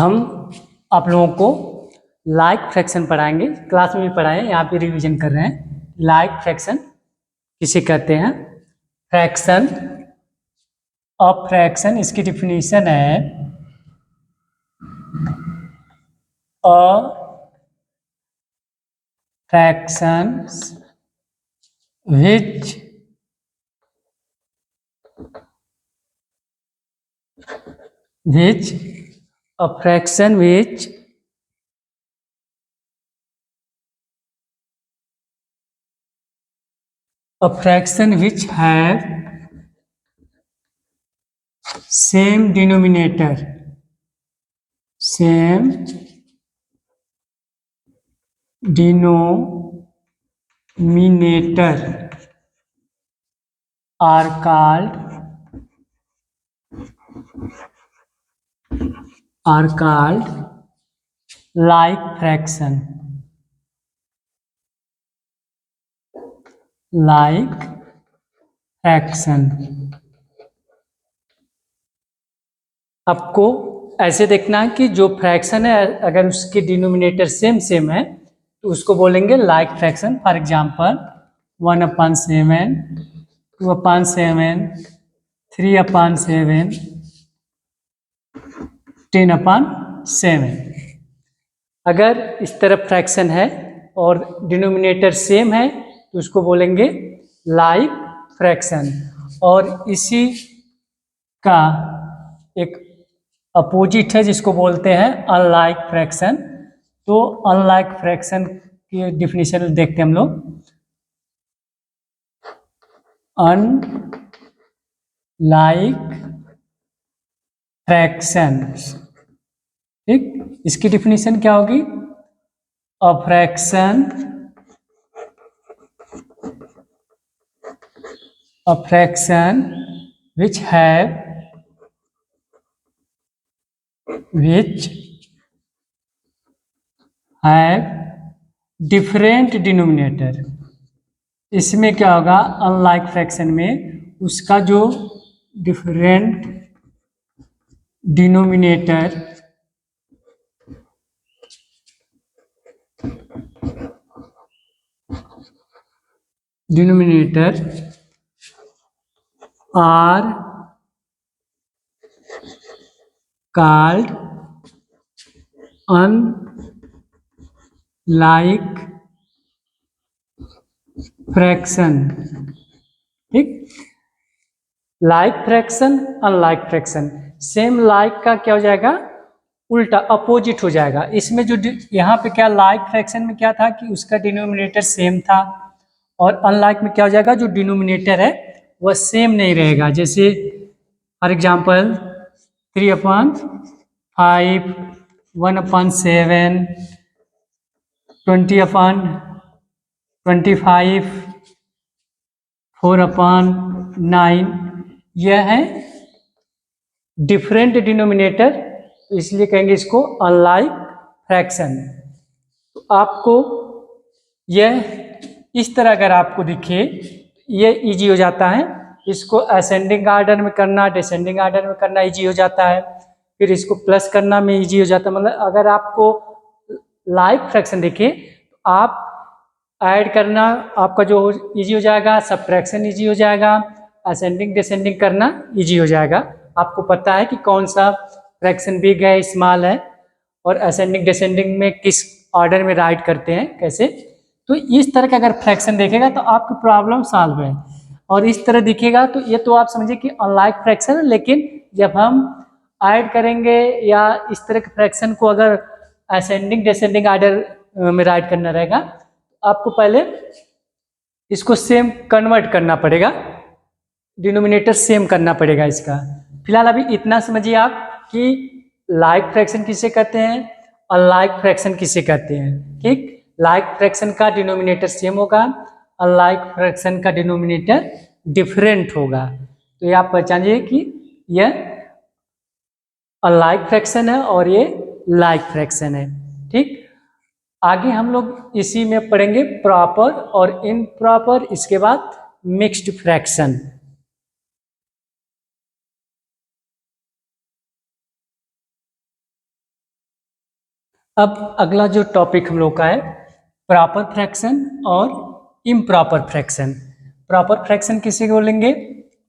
हम आप लोगों को लाइक फ्रैक्शन पढ़ाएंगे, क्लास में भी पढ़ाए, यहाँ पे रिवीजन कर रहे हैं। लाइक फ्रैक्शन किसे कहते हैं? फ्रैक्शन ऑफ फ्रैक्शन, इसकी डिफिनीशन है अ fractions which a fraction which have same denominator are called like fraction. आपको ऐसे देखना है कि जो फ्रैक्शन है अगर उसके डिनोमिनेटर सेम है तो उसको बोलेंगे लाइक फ्रैक्शन। For example 1/7, 2/7, 3/7, 10/7। अगर इस तरफ फ्रैक्शन है और डिनोमिनेटर सेम है तो उसको बोलेंगे लाइक फ्रैक्शन। और इसी का एक अपोजिट है जिसको बोलते हैं अनलाइक फ्रैक्शन। तो अनलाइक फ्रैक्शन की डिफिनीशन देखते हैं हम लोग। अनलाइक फ्रैक्शन, ठीक, इसकी डिफिनीशन क्या होगी? A fraction which have different denominator. इसमें क्या होगा? अनलाइक फ्रैक्शन में उसका जो different denominator are called unlike fraction. ठीक, like fraction, unlike fraction. Same like का क्या हो जाएगा? उल्टा, अपोजिट हो जाएगा। इसमें जो यहाँ पे क्या लाइक फ्रैक्शन में क्या था कि उसका डिनोमिनेटर सेम था, और अनलाइक में क्या हो जाएगा? जो डिनोमिनेटर है वह सेम नहीं रहेगा। जैसे फॉर एग्जांपल 3/5, 1/7, 20/25, 4/9, यह है डिफरेंट डिनोमिनेटर, तो इसलिए कहेंगे इसको अनलाइक फ्रैक्शन। तो आपको यह इस तरह अगर आपको दिखे ये इजी हो जाता है। इसको असेंडिंग आर्डर में करना, डिसेंडिंग आर्डर में करना इजी हो जाता है। फिर इसको प्लस करना में इजी हो जाता है। मतलब अगर आपको लाइक फ्रैक्शन दिखे तो आप ऐड करना आपका जो इजी हो जाएगा, सब्ट्रैक्शन इजी हो जाएगा, असेंडिंग डिसेंडिंग करना इजी हो जाएगा। आपको पता है कि कौन सा फ्रैक्शन बिग है, स्मॉल है, और असेंडिंग डिसेंडिंग में किस ऑर्डर में राइट करते हैं, कैसे। तो इस तरह का अगर फ्रैक्शन देखेगा तो आपकी प्रॉब्लम सॉल्व है। और इस तरह दिखेगा तो ये तो आप समझिए कि अनलाइक फ्रैक्शन है। लेकिन जब हम ऐड करेंगे या इस तरह के फ्रैक्शन को अगर असेंडिंग डिसेंडिंग ऑर्डर में राइट करना रहेगा, आपको पहले इसको सेम कन्वर्ट करना पड़ेगा, डिनोमिनेटर सेम करना पड़ेगा इसका। फिलहाल अभी इतना समझिए आप कि लाइक फ्रैक्शन किसे कहते हैं, अनलाइक फ्रैक्शन किसे कहते हैं। ठीक, लाइक फ्रैक्शन का डिनोमिनेटर सेम होगा, अनलाइक फ्रैक्शन का डिनोमिनेटर डिफरेंट होगा। तो ये आप पहचानिए कि यह अनलाइक फ्रैक्शन है और ये लाइक फ्रैक्शन है। ठीक, आगे हम लोग इसी में पढ़ेंगे प्रॉपर और इम्प्रॉपर, इसके बाद मिक्स्ड फ्रैक्शन। अब अगला जो टॉपिक हम लोग का है प्रॉपर फ्रैक्शन और इम्प्रॉपर फ्रैक्शन। प्रॉपर फ्रैक्शन किसे बोलेंगे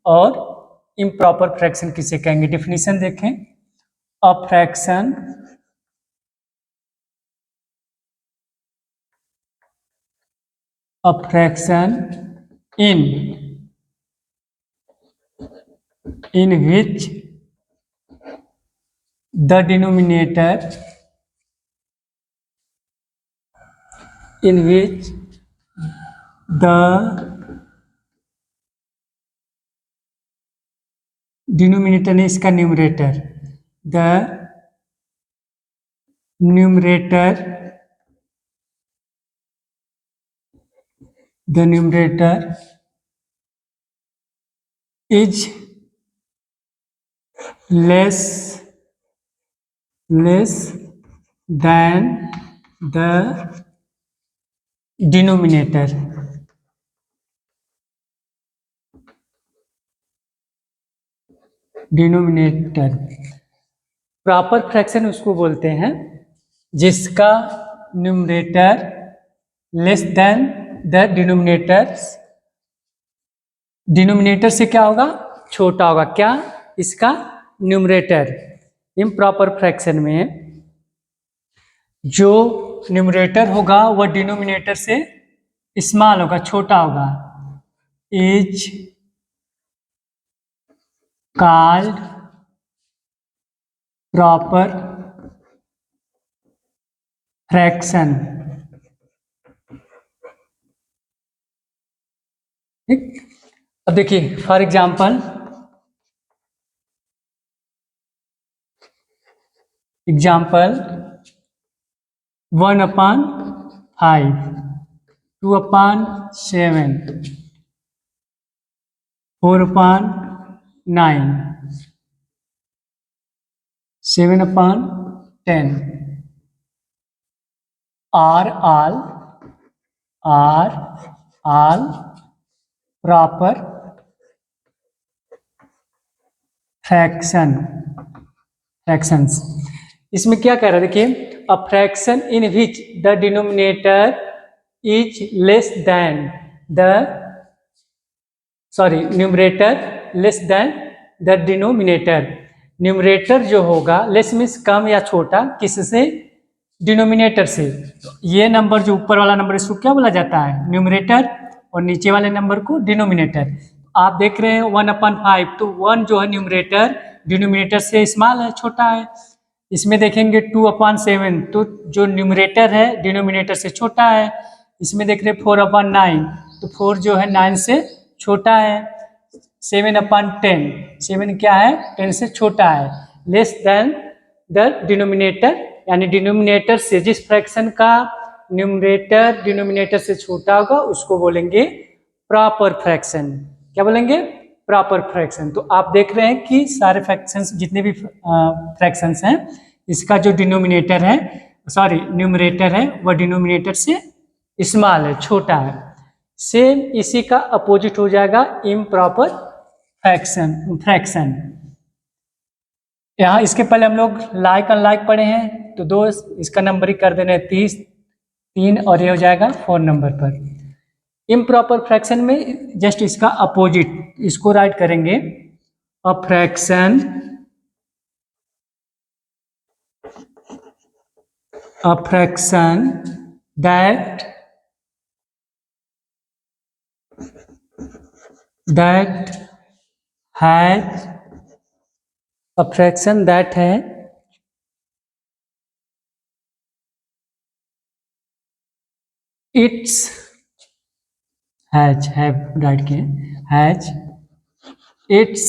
और इम्प्रॉपर फ्रैक्शन किसे कहेंगे, डिफिनीशन देखें। A fraction in which the denominator in which the denominator है इसका numerator, the numerator is less than the denominator। Proper fraction उसको बोलते हैं जिसका numerator less than the denominator से क्या होगा, छोटा होगा। क्या, इसका न्यूमरेटर। इम्प्रॉपर फ्रैक्शन में जो न्यूमरेटर होगा वह डिनोमिनेटर से स्मॉल होगा, छोटा होगा। Is called proper fraction. ठीक, अब देखिए for example 1/5, 2/7, 4/9, 7/10 are all proper fractions. इसमें क्या कह रहा है, देखिए a fraction in which the denominator is less than the numerator less than the denominator. Numerator जो होगा लेस मीन्स कम या छोटा, किससे, डिनोमिनेटर से। तो ये नंबर जो ऊपर वाला नंबर इसको क्या बोला जाता है, न्यूमरेटर, और नीचे वाले नंबर को डिनोमिनेटर। आप देख रहे हैं 1/5, तो 1 जो है न्यूमरेटर डिनोमिनेटर से स्मॉल है, छोटा है। इसमें देखेंगे 2/7, तो जो न्यूमरेटर है डिनोमिनेटर से छोटा है। इसमें देख रहे हैं 4/9, तो 4 जो है 9 से छोटा है। 7/10, 7 क्या है, 10 से छोटा है। लेस देन द डिनोमिनेटर, यानी डिनोमिनेटर से जिस फ्रैक्शन का न्यूमरेटर डिनोमिनेटर से छोटा होगा उसको बोलेंगे प्रॉपर फ्रैक्शन। क्या बोलेंगे, प्रॉपर फ्रैक्शन। तो आप देख रहे हैं कि सारे फ्रैक्शंस, जितने भी फ्रैक्शंस हैं, इसका जो डिनोमिनेटर है, न्यूमरेटर है, वह डिनोमिनेटर से स्मॉल है, छोटा है। सेम इसी का अपोजिट हो जाएगा इम्प्रॉपर फ्रैक्शन। यहाँ इसके पहले हम लोग लाइक अनलाइक पढ़े हैं, तो 2 इसका नंबर ही कर देना है 30, 3, और ये हो जाएगा 4 नंबर पर। इम्प्रॉपर फ्रैक्शन में जस्ट इसका अपोजिट इसको राइट करेंगे, a fraction that has a fraction that है its have राइट किए, has its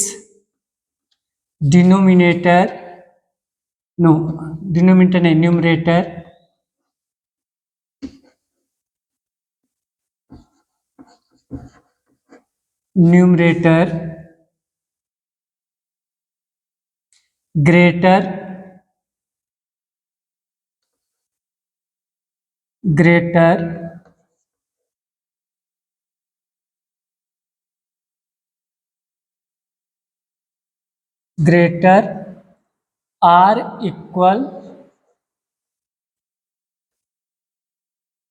denominator, no denominator नहीं, numerator greater greater or equal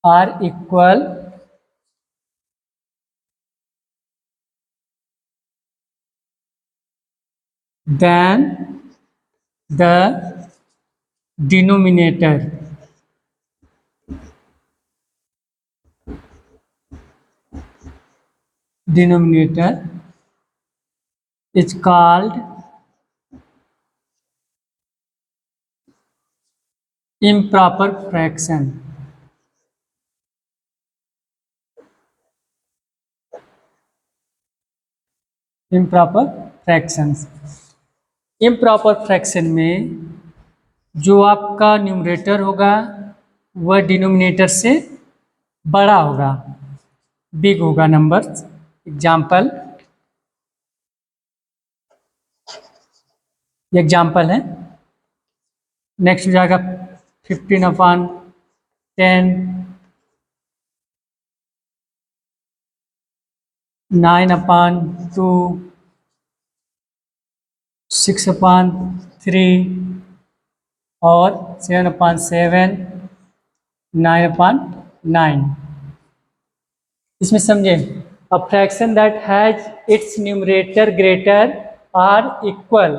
or equal than the denominator is called improper fraction. Improper fractions. Improper fraction में जो आपका numerator होगा वह denominator से बड़ा होगा, बिग होगा नंबर्स। एग्जाम्पल है, नेक्स्ट हो जाएगा 15/10, 9/2, 6/3 और 7/7, 9/9। इसमें समझे, a fraction that has its numerator greater or equal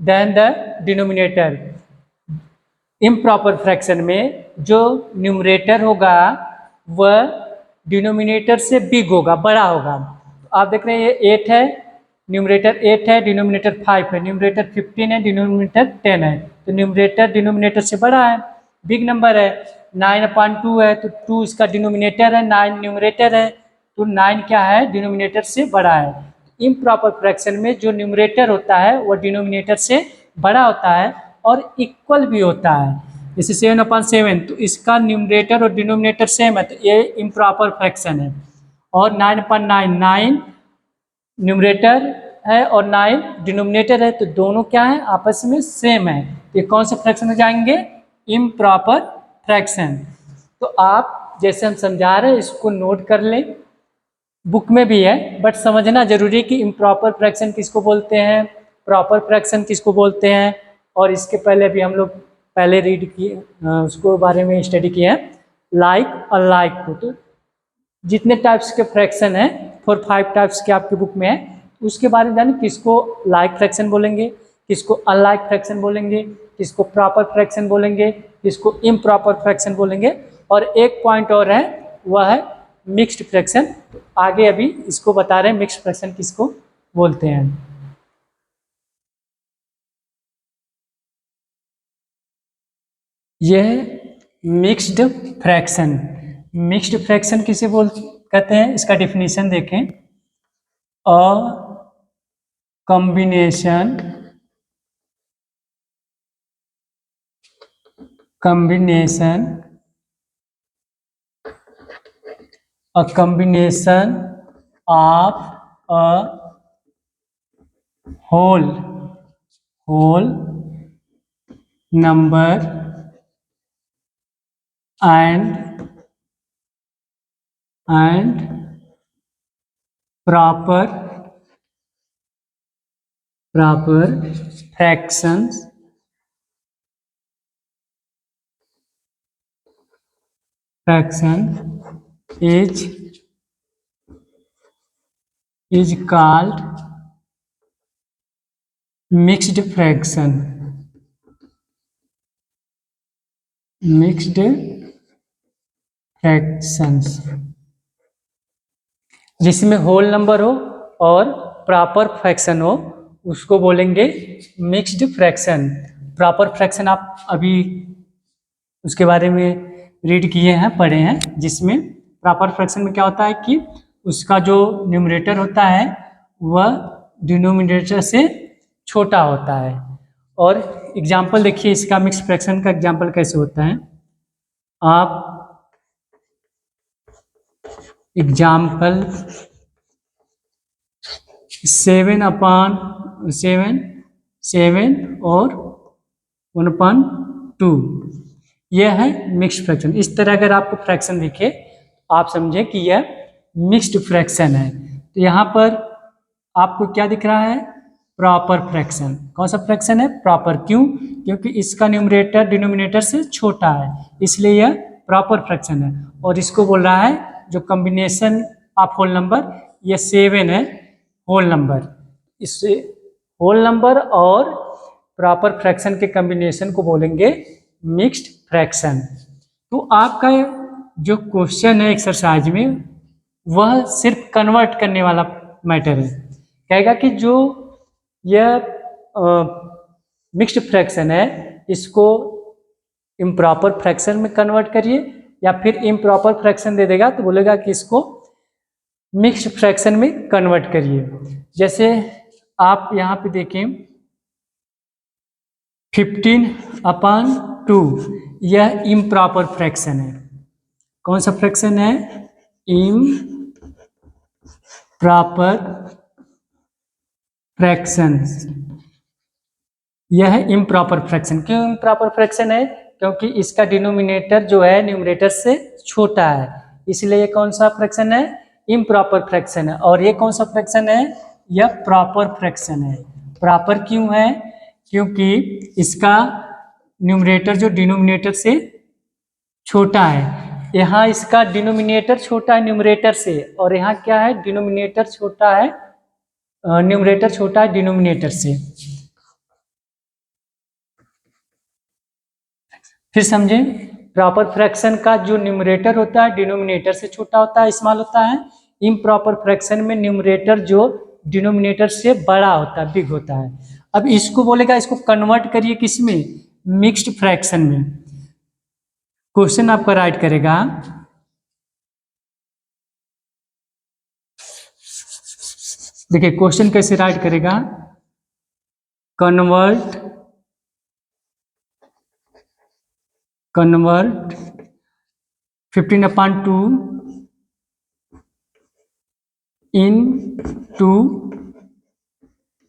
than the denominator. Improper fraction में जो न्यूमरेटर होगा वह डिनोमिनेटर से बिग होगा, बड़ा होगा। तो आप देख रहे हैं ये 8 है, न्यूमरेटर 8 है, डिनोमिनेटर 5 है, न्यूमरेटर 15 है, डिनोमिनेटर 10 है। तो न्यूमरेटर डिनोमिनेटर से बड़ा है, बिग नंबर है। 9/2 है तो 2 इसका डिनोमिनेटर है, 9 न्यूमरेटर है, तो 9 क्या है, डिनोमिनेटर से बड़ा है। इम्प्रॉपर फ्रैक्शन में जो न्यूमरेटर होता है वह डिनोमिनेटर से बड़ा होता है और इक्वल भी होता है। जैसे 7/7 तो इसका न्यूमरेटर और डिनोमिनेटर सेम है, तो ये इम्प्रॉपर फ्रैक्शन है। और 9/9, 9 न्यूमरेटर है और 9 डिनोमिनेटर है, तो दोनों क्या है, आपस में सेम है। तो ये कौन से फ्रैक्शन में जाएंगे, इम्प्रॉपर फ्रैक्शन। तो आप जैसे हम समझा रहे हैं इसको नोट कर लें, बुक में भी है, बट समझना जरूरी कि इम्प्रॉपर फ्रैक्शन किसको बोलते हैं, प्रॉपर फ्रैक्शन किसको बोलते हैं। और इसके पहले भी हम लोग पहले रीड किए, उसको बारे में स्टडी किए हैं, लाइक और लाइक को। तो जितने टाइप्स के फ्रैक्शन हैं, 4-5 टाइप्स के आपके बुक में है, उसके बारे में जाने किसको लाइक फ्रैक्शन बोलेंगे, किसको अनलाइक फ्रैक्शन बोलेंगे, किसको प्रॉपर फ्रैक्शन बोलेंगे, किसको इम्प्रॉपर फ्रैक्शन बोलेंगे। और एक पॉइंट और है, वह है मिक्स्ड फ्रैक्शन। आगे अभी इसको बता रहे हैं मिक्स्ड फ्रैक्शन किसको बोलते हैं। यह मिक्स्ड फ्रैक्शन, मिक्स्ड फ्रैक्शन किसे कहते हैं, इसका डेफिनेशन देखें। A combination of a whole number and proper fractions is called mixed fraction. Mixed fractions जिसमें होल नंबर हो और प्रॉपर फ्रैक्शन हो उसको बोलेंगे मिक्स्ड फ्रैक्शन। प्रॉपर फ्रैक्शन आप अभी उसके बारे में रीड किए हैं, पढ़े हैं, जिसमें प्रॉपर फ्रैक्शन में क्या होता है कि उसका जो न्यूमरेटर होता है वह डिनोमिनेटर से छोटा होता है। और एग्जाम्पल देखिए इसका, मिक्स फ्रैक्शन का एग्जाम्पल कैसे होता है। आप एग्जाम्पल 7/7 और 1/2, यह है मिक्स्ड फ्रैक्शन। इस तरह अगर आपको फ्रैक्शन दिखे आप समझे कि यह मिक्स्ड फ्रैक्शन है। तो यहाँ पर आपको क्या दिख रहा है, प्रॉपर फ्रैक्शन। कौन सा फ्रैक्शन है, प्रॉपर। क्यों, क्योंकि इसका न्यूमरेटर डिनोमिनेटर से छोटा है, इसलिए यह प्रॉपर फ्रैक्शन है, और इसको बोल रहा है जो कॉम्बिनेशन ऑफ होल नंबर, ये 7 है होल नंबर। इससे होल नंबर और प्रॉपर फ्रैक्शन के कॉम्बिनेशन को बोलेंगे मिक्स्ड फ्रैक्शन। तो आपका जो क्वेश्चन है एक्सरसाइज में वह सिर्फ कन्वर्ट करने वाला मैटर है। कहेगा कि जो यह मिक्स्ड फ्रैक्शन है इसको इम्प्रॉपर फ्रैक्शन में कन्वर्ट करिए, या फिर इम्प्रॉपर फ्रैक्शन दे देगा तो बोलेगा कि इसको मिक्स्ड फ्रैक्शन में कन्वर्ट करिए। जैसे आप यहाँ पे देखें 15/2 यह इम्प्रॉपर फ्रैक्शन है। कौन सा फ्रैक्शन है? Improper fraction. यह इम्प्रॉपर फ्रैक्शन क्यों इम्प्रॉपर फ्रैक्शन है? क्योंकि इसका डिनोमिनेटर जो है न्यूमरेटर से छोटा है, इसलिए ये कौन सा फ्रैक्शन है? इम्प्रॉपर फ्रैक्शन है। और ये कौन सा फ्रैक्शन है? यह प्रॉपर फ्रैक्शन है। प्रॉपर क्यों है? क्योंकि इसका न्यूमरेटर जो डिनोमिनेटर से छोटा है। यहाँ इसका डिनोमिनेटर छोटा है न्यूमरेटर से, और यहाँ क्या है? डिनोमिनेटर छोटा है, न्यूमरेटर छोटा है डिनोमिनेटर से। फिर समझें, प्रॉपर फ्रैक्शन का जो न्यूमरेटर होता है डिनोमिनेटर से छोटा होता है, स्मॉल होता है। इम्प्रॉपर फ्रैक्शन में न्यूमरेटर जो डिनोमिनेटर से बड़ा होता है, बिग होता है। अब इसको बोलेगा, इसको कन्वर्ट करिए किसमें? मिक्स्ड फ्रैक्शन में। क्वेश्चन आपका राइट करेगा, देखिए क्वेश्चन कैसे राइट करेगा, कन्वर्ट 15/2 into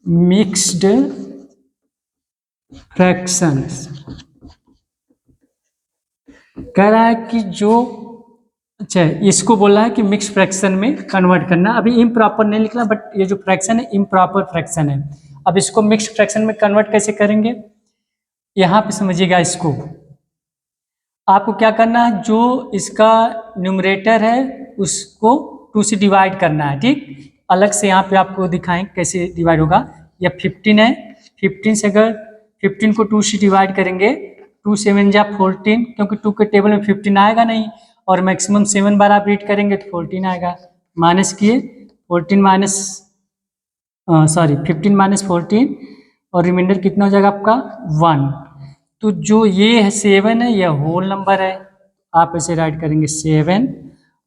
मिक्स्ड फ्रैक्शंस। कह रहा है कि जो, अच्छा इसको बोला है कि मिक्स फ्रैक्शन में कन्वर्ट करना। अभी इम्प्रॉपर नहीं लिखना, बट ये जो फ्रैक्शन है इम्प्रॉपर फ्रैक्शन है। अब इसको मिक्स फ्रैक्शन में कन्वर्ट कैसे करेंगे, यहाँ पे समझिएगा। इसको आपको क्या करना है, जो इसका न्यूमरेटर है उसको 2 से डिवाइड करना है, ठीक। अलग से यहाँ पे आपको दिखाएं कैसे डिवाइड होगा। या 15 है, 15 से अगर 15 को 2 से डिवाइड करेंगे, 2 7 जा 14, क्योंकि 2 के टेबल में 15 आएगा नहीं, और मैक्सिमम 7 बार आप रीड करेंगे तो 14 आएगा। माइनस किए 14 माइनस 15 - 14, और रिमाइंडर कितना हो जाएगा आपका 1। तो जो ये है 7 है, यह होल नंबर है, आप इसे राइट करेंगे 7,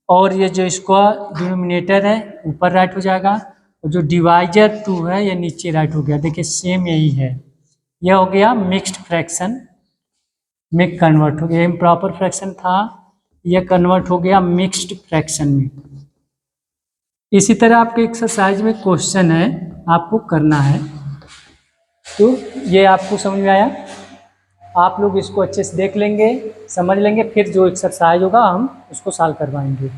और ये जो इसका डिनोमिनेटर है ऊपर राइट हो जाएगा, और जो डिवाइजर 2 है ये नीचे राइट हो गया। देखिए सेम यही है, यह हो गया मिक्स्ड फ्रैक्शन में कन्वर्ट हो गया। इम्प्रॉपर फ्रैक्शन था, यह कन्वर्ट हो गया मिक्स्ड फ्रैक्शन में। इसी तरह आपके एक्सरसाइज में क्वेश्चन है, आपको करना है। तो ये आपको समझ में आया? आप लोग इसको अच्छे से देख लेंगे, समझ लेंगे, फिर जो एक्सरसाइज होगा हम उसको सॉल्व करवाएंगे।